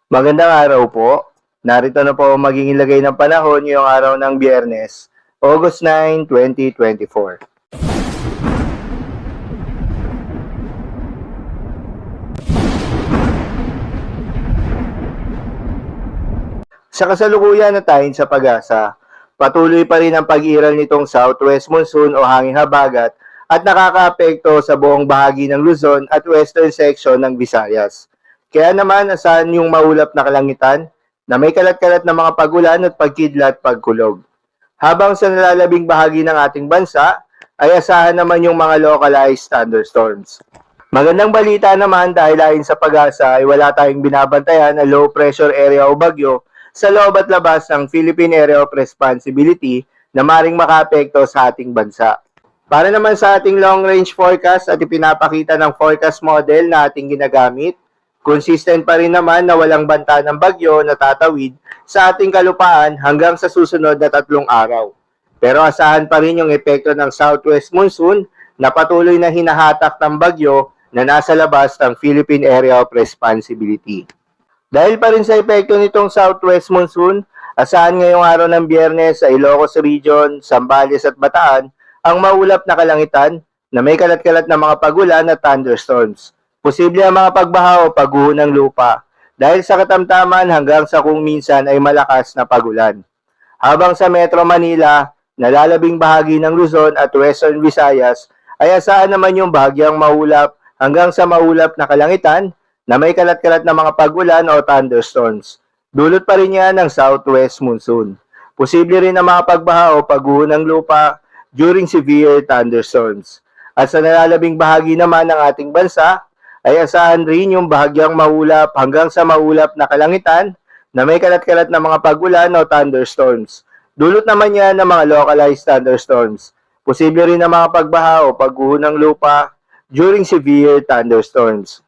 Magandang araw po. Narito na po ang magiging lagay ng panahon ngayong araw ng Biyernes, August 9, 2024. Sa kasalukuyan na tayo sa pag-asa, patuloy pa rin ang pag-iral nitong southwest monsoon o hanging habagat at nakakaapekto sa buong bahagi ng Luzon at western section ng Visayas. Kaya naman asahan yung maulap na kalangitan na may kalat-kalat na mga pagulan at pagkidlat pagkulog. Habang sa nalalabing bahagi ng ating bansa, ay asahan naman yung mga localized thunderstorms. Magandang balita naman dahil ayon sa pag-asa ay wala tayong binabantayan na low pressure area o bagyo sa loob at labas ng Philippine Area of Responsibility na maring makaapekto sa ating bansa. Para naman sa ating long-range forecast at ipinapakita ng forecast model na ating ginagamit, consistent pa rin naman na walang banta ng bagyo na tatawid sa ating kalupaan hanggang sa susunod na 3 araw. Pero asahan pa rin yung epekto ng southwest monsoon na patuloy na hinahatak ng bagyo na nasa labas ng Philippine Area of Responsibility. Dahil pa rin sa epekto nitong southwest monsoon, asahan ngayong araw ng Biyernes sa Ilocos Region, Zambales at Bataan ang maulap na kalangitan na may kalat-kalat na mga pagulan at thunderstorms. Posible ang mga pagbaha o pagguho ng lupa dahil sa katamtaman hanggang sa kung minsan ay malakas na pagulan. Habang sa Metro Manila, nalalabing bahagi ng Luzon at Western Visayas ay asahan naman yung bahagyang maulap hanggang sa maulap na kalangitan na may kalat-kalat na mga pagulan o thunderstorms. Dulot pa rin yan ng southwest monsoon. Posible rin na mga pagbaha o pagguho ng lupa during severe thunderstorms. At sa nalalabing bahagi naman ng ating bansa, ay asahan rin yung bahagyang maulap hanggang sa maulap na kalangitan na may kalat-kalat na mga pagulan o thunderstorms. Dulot naman yan ng mga localized thunderstorms. Posible rin na mga pagbaha o pagguho ng lupa during severe thunderstorms.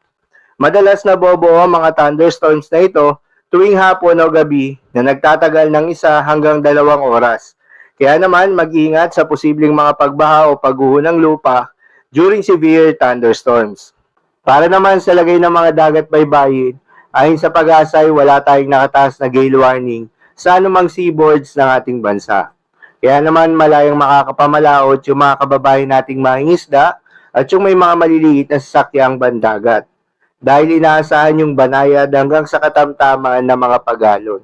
Madalas nabobuo ang mga thunderstorms na ito tuwing hapon o gabi na nagtatagal ng 1 hanggang 2 oras. Kaya naman mag-ingat sa posibleng mga pagbaha o pagguho ng lupa during severe thunderstorms. Para naman sa lagay ng mga dagat baybayin, ayon sa pag-asa ay wala tayong nakataas na gale warning sa anumang seaboards ng ating bansa. Kaya naman malayang makakapamalaot yung mga kababayan nating mangingisda at yung may mga maliliit na sasakyang bandagat. Dahil inaasahan yung banayad hanggang sa katamtaman ng mga pagalon.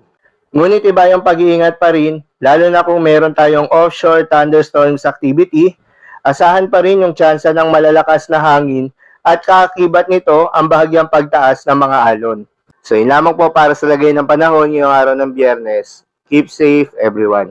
Ngunit iba yung pag-iingat pa rin, lalo na kung meron tayong offshore thunderstorms activity, asahan pa rin yung tsansa ng malalakas na hangin at kaakibat nito ang bahagyang pagtaas ng mga alon. So yun lamang po para sa lagay ng panahon ngayong araw ng Biyernes. Keep safe everyone.